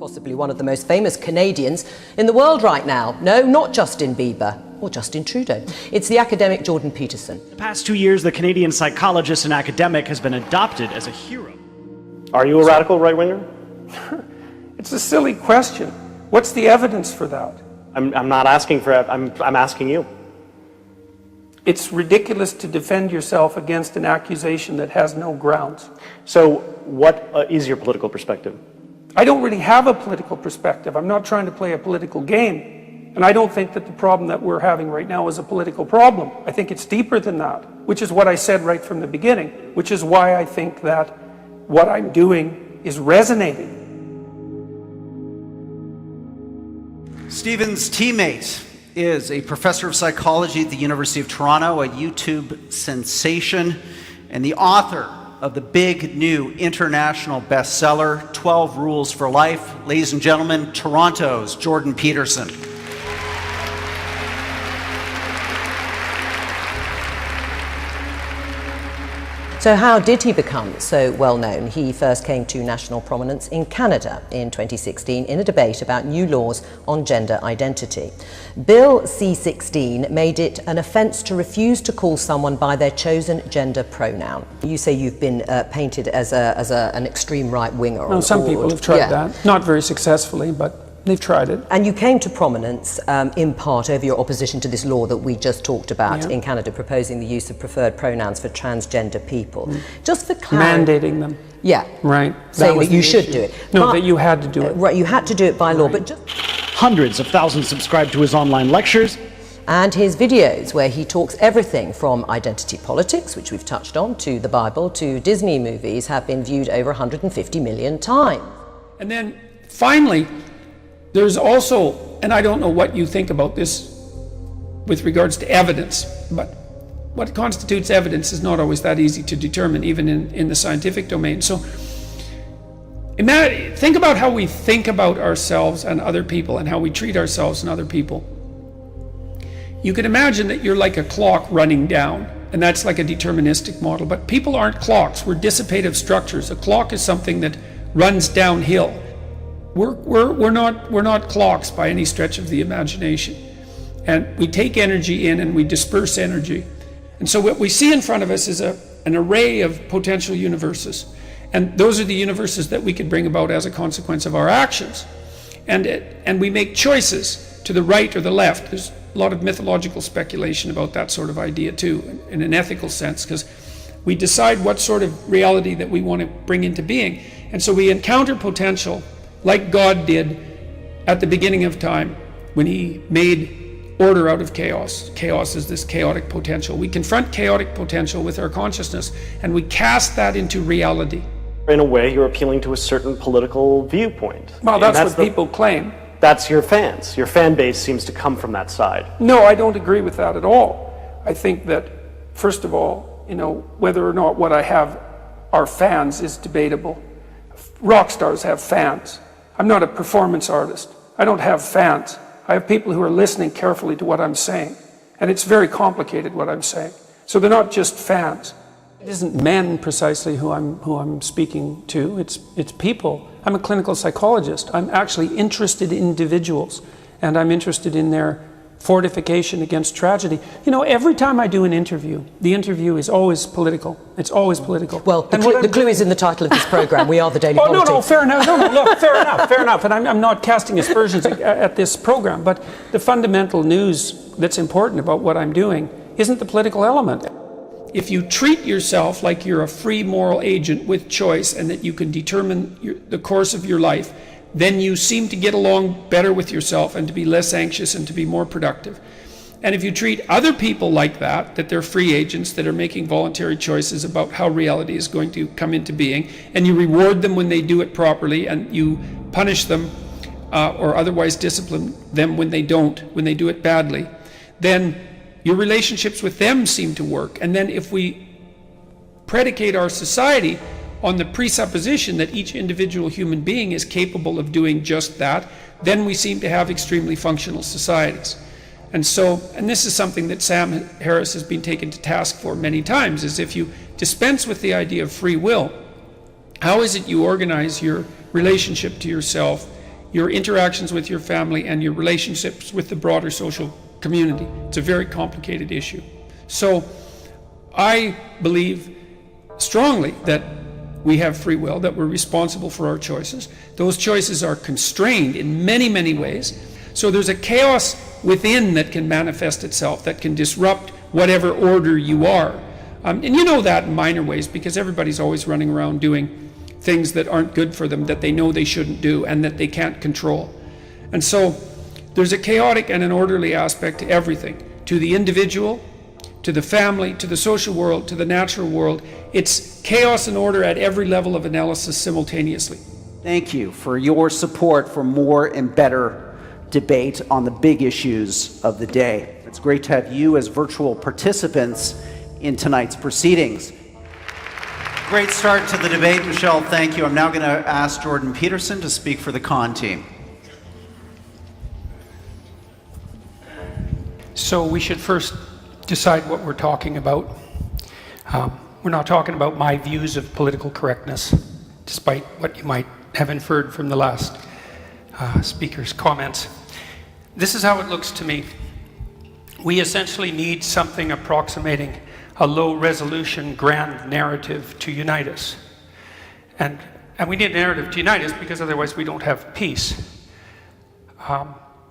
Possibly one of the most famous Canadians in the world right now. No, not Justin Bieber or Justin Trudeau. It's the academic Bernt Peterson. The past 2 years, the Canadian psychologist and academic has been adopted as a hero. Are you a radical right-winger? It's a silly question. What's the evidence for that? I'm not asking for it. I'm asking you. It's ridiculous to defend yourself against an accusation that has no grounds. So what is your political perspective? I don't really have a political perspective. I'm not trying to play a political game. And I don't think that the problem that we're having right now is a political problem. I think it's deeper than that, which is what I said right from the beginning, which is why I think that what I'm doing is resonating. Stephen's teammate is a professor of psychology at the University of Toronto, a YouTube sensation, and the author of the big new international bestseller, 12 Rules for Life. Ladies and gentlemen, Toronto's Bernt Peterson. So how did he become so well known? He first came to national prominence in Canada in 2016 in a debate about new laws on gender identity. Bill C-16 made it an offence to refuse to call someone by their chosen gender pronoun. You say you've been painted as an extreme right-winger. No, some people have tried that. Not very successfully, but they've tried it. And you came to prominence in part over your opposition to this law that we just talked about in Canada, proposing the use of preferred pronouns for transgender people. Just for clarity. Mandating them. Yeah. Right. Saying that you should do it. No, but, that you had to do it. Right, you had to do it by law, but just... Hundreds of thousands subscribe to his online lectures. And his videos, where he talks everything from identity politics, which we've touched on, to the Bible, to Disney movies, have been viewed over 150 million times. And then, finally, there's also, and I don't know what you think about this with regards to evidence, but what constitutes evidence is not always that easy to determine, even in the scientific domain. So think about how we think about ourselves and other people and how we treat ourselves and other people. You can imagine that you're like a clock running down, and that's like a deterministic model, but people aren't clocks. We're dissipative structures. A clock is something that runs downhill. We're not clocks by any stretch of the imagination. And we take energy in and we disperse energy. And so what we see in front of us is an array of potential universes. And those are the universes that we could bring about as a consequence of our actions. And we make choices to the right or the left. There's a lot of mythological speculation about that sort of idea too, in an ethical sense, because we decide what sort of reality that we want to bring into being. And so we encounter potential like God did at the beginning of time when he made order out of chaos. Chaos is this chaotic potential. We confront chaotic potential with our consciousness and we cast that into reality. In a way, you're appealing to a certain political viewpoint. Well, that's what people claim. That's your fans. Your fan base seems to come from that side. No, I don't agree with that at all. I think that, first of all, whether or not what I have are fans is debatable. Rock stars have fans. I'm not a performance artist. I don't have fans. I have people who are listening carefully to what I'm saying. And it's very complicated what I'm saying. So they're not just fans. It isn't men precisely who I'm speaking to. It's people. I'm a clinical psychologist. I'm actually interested in individuals. And I'm interested in their fortification against tragedy. Every time I do an interview, the interview is always political. It's always political. Well, the clue is in the title of this program. We are the Daily Politics. No, fair enough. No, look, fair enough. And I'm not casting aspersions at this program, but the fundamental news that's important about what I'm doing isn't the political element. If you treat yourself like you're a free moral agent with choice and that you can determine the course of your life, then you seem to get along better with yourself and to be less anxious and to be more productive. And if you treat other people like that they're free agents that are making voluntary choices about how reality is going to come into being, and you reward them when they do it properly and you punish them or otherwise discipline them when they do it badly, then your relationships with them seem to work. And then if we predicate our society on the presupposition that each individual human being is capable of doing just that, then we seem to have extremely functional societies. And this is something that Sam Harris has been taken to task for many times, is if you dispense with the idea of free will, how is it you organize your relationship to yourself your interactions with your family and your relationships with the broader social community. It's a very complicated issue. So I believe strongly that we have free will, that we're responsible for our choices. Those choices are constrained in many, many ways. So there's a chaos within that can manifest itself, that can disrupt whatever order you are. And you know that in minor ways, because everybody's always running around doing things that aren't good for them, that they know they shouldn't do and that they can't control. And so there's a chaotic and an orderly aspect to everything, to the individual, to the family, to the social world, to the natural world. It's chaos and order at every level of analysis simultaneously. Thank you for your support for more and better debate on the big issues of the day. It's great to have you as virtual participants in tonight's proceedings. Great start to the debate, Michelle. Thank you. I'm now going to ask Jordan Peterson to speak for the con team. So we should first decide what we're talking about. We're not talking about my views of political correctness, despite what you might have inferred from the last speaker's comments. This is how it looks to me. We essentially need something approximating a low-resolution grand narrative to unite us. And we need a narrative to unite us because otherwise we don't have peace.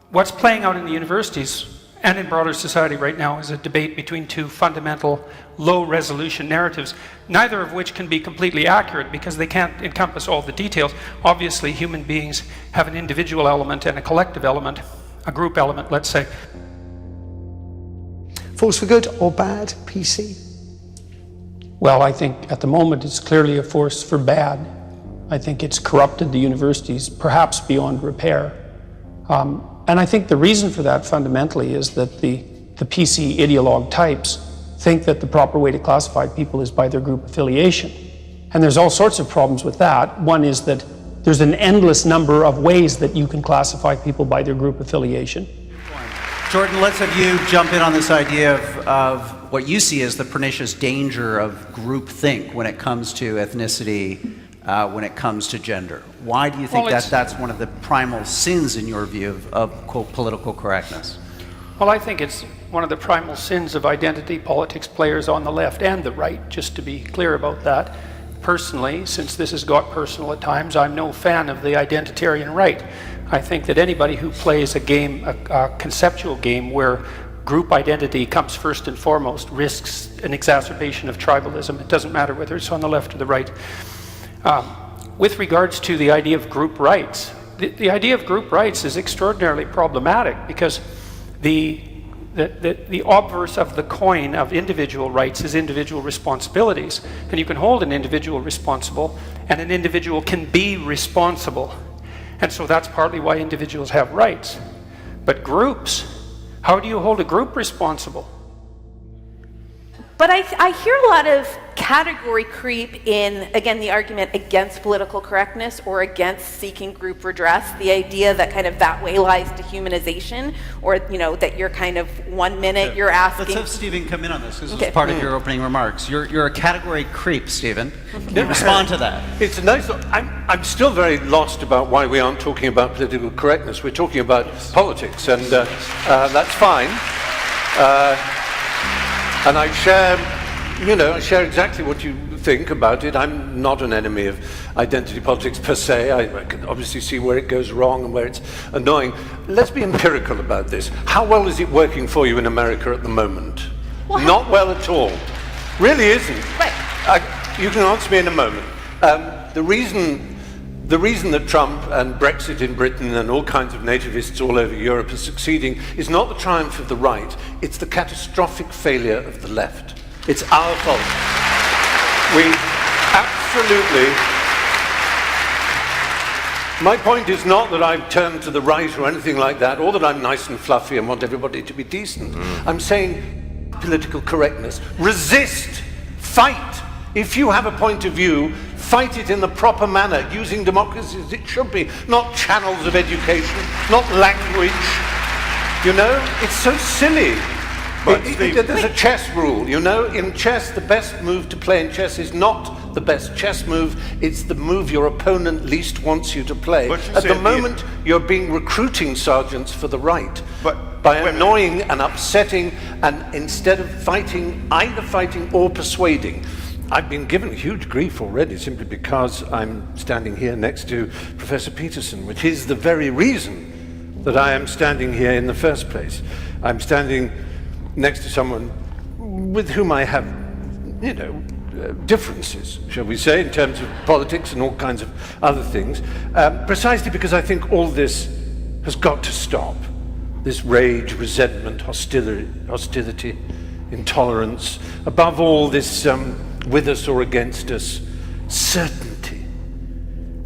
What's playing out in the universities and in broader society right now is a debate between two fundamental low-resolution narratives, neither of which can be completely accurate because they can't encompass all the details. Obviously, human beings have an individual element and a collective element, a group element, let's say. Force for good or bad, PC? Well, I think at the moment it's clearly a force for bad. I think it's corrupted the universities, perhaps beyond repair. And I think the reason for that fundamentally is that the PC ideologue types think that the proper way to classify people is by their group affiliation. And there's all sorts of problems with that. One is that there's an endless number of ways that you can classify people by their group affiliation. Jordan, let's have you jump in on this idea of what you see as the pernicious danger of groupthink when it comes to ethnicity, when it comes to gender. Why do you think that's one of the primal sins in your view of quote, political correctness? Well, I think it's one of the primal sins of identity politics players on the left and the right, just to be clear about that. Personally, since this has got personal at times, I'm no fan of the identitarian right. I think that anybody who plays a game, a conceptual game where group identity comes first and foremost, risks an exacerbation of tribalism. It doesn't matter whether it's on the left or the right. With regards to the idea of group rights, the idea of group rights is extraordinarily problematic because the obverse of the coin of individual rights is individual responsibilities. And you can hold an individual responsible, and an individual can be responsible. And so that's partly why individuals have rights. But groups, how do you hold a group responsible? But I hear a lot of category creep in, again, the argument against political correctness or against seeking group redress, the idea that kind of that way lies dehumanization, or, you know, that you're kind of 1 minute you're asking... Let's have Stephen come in on this. This was part of your opening remarks. You're a category creep, Stephen. Respond to that. It's a nice... I'm still very lost about why we aren't talking about political correctness. We're talking about politics, and that's fine. And I share exactly what you think about it. I'm not an enemy of identity politics per se. I can obviously see where it goes wrong and where it's annoying. Let's be empirical about this. How well is it working for you in America at the moment? Well, not well at all. Really isn't. Right. You can answer me in a moment. The reason that Trump and Brexit in Britain and all kinds of nativists all over Europe are succeeding is not the triumph of the right, it's the catastrophic failure of the left. It's our fault. We absolutely... My point is not that I've turned to the right or anything like that, or that I'm nice and fluffy and want everybody to be decent. I'm saying political correctness. Resist. Fight. If you have a point of view, fight it in the proper manner, using democracy as it should be, not channels of education, not language. You know, it's so silly. There's a chess rule, you know. In chess, the best move to play in chess is not the best chess move, it's the move your opponent least wants you to play. At the moment, you're being recruiting sergeants for the right by annoying and upsetting, and instead of fighting, either fighting or persuading. I've been given huge grief already simply because I'm standing here next to Professor Peterson, which is the very reason that I am standing here in the first place. I'm standing next to someone with whom I have, differences, shall we say, in terms of politics and all kinds of other things, precisely because I think all this has got to stop. This rage, resentment, hostility, intolerance, above all this with us or against us, certainty.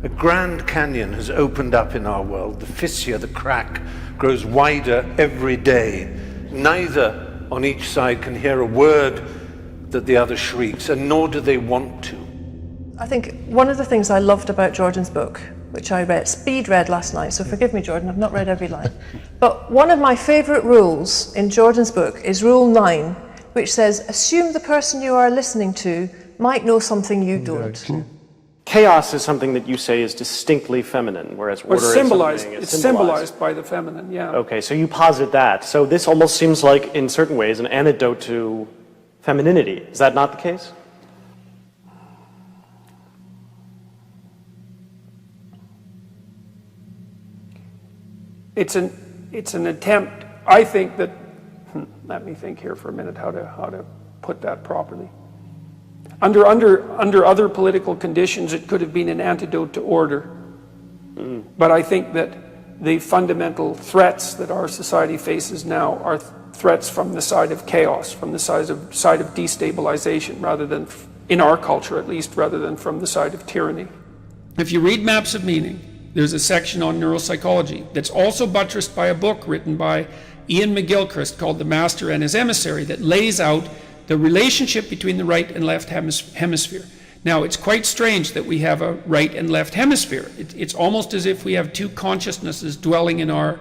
A grand canyon has opened up in our world. The fissure, the crack, grows wider every day. Neither on each side can hear a word that the other shrieks, and nor do they want to. I think one of the things I loved about Jordan's book, which I speed read last night, so forgive me, Jordan, I've not read every line. But one of my favourite rules in Jordan's book is Rule 9, which says, assume the person you are listening to might know something you don't. Chaos is something that you say is distinctly feminine, whereas order is symbolized. something It's symbolized by the feminine, yeah. Okay, so you posit that. So this almost seems like, in certain ways, an antidote to femininity. Is that not the case? It's an attempt, I think that, let me think here for a minute how to put that properly. Under other political conditions, it could have been an antidote to order. But I think that the fundamental threats that our society faces now are threats from the side of chaos, from the side of destabilization, rather than, in our culture at least, rather than from the side of tyranny. If you read Maps of Meaning, there's a section on neuropsychology that's also buttressed by a book written by Ian McGilchrist called The Master and His Emissary that lays out the relationship between the right and left hemisphere. Now, it's quite strange that we have a right and left hemisphere. It's almost as if we have two consciousnesses dwelling in our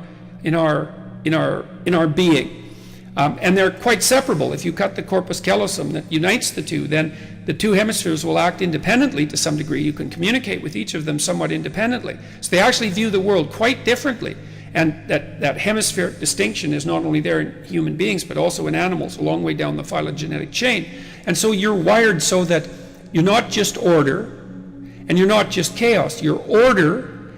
being. And they're quite separable. If you cut the corpus callosum that unites the two, then the two hemispheres will act independently to some degree. You can communicate with each of them somewhat independently. So they actually view the world quite differently. And that hemispheric distinction is not only there in human beings, but also in animals, a long way down the phylogenetic chain. And so you're wired so that you're not just order, and you're not just chaos. You're order,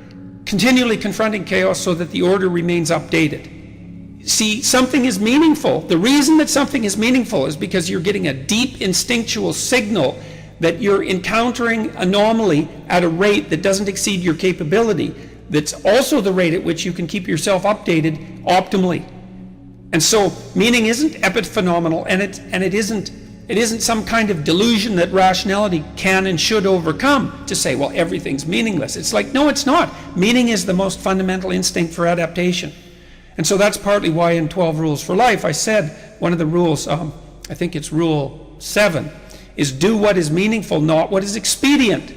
continually confronting chaos so that the order remains updated. See, something is meaningful. The reason that something is meaningful is because you're getting a deep instinctual signal that you're encountering anomaly at a rate that doesn't exceed your capability. That's also the rate at which you can keep yourself updated optimally. And so meaning isn't epiphenomenal, and it isn't some kind of delusion that rationality can and should overcome to say, well, everything's meaningless. It's like, no, it's not. Meaning is the most fundamental instinct for adaptation. And so that's partly why in 12 Rules for Life I said one of the rules, I think it's Rule 7, is do what is meaningful, not what is expedient.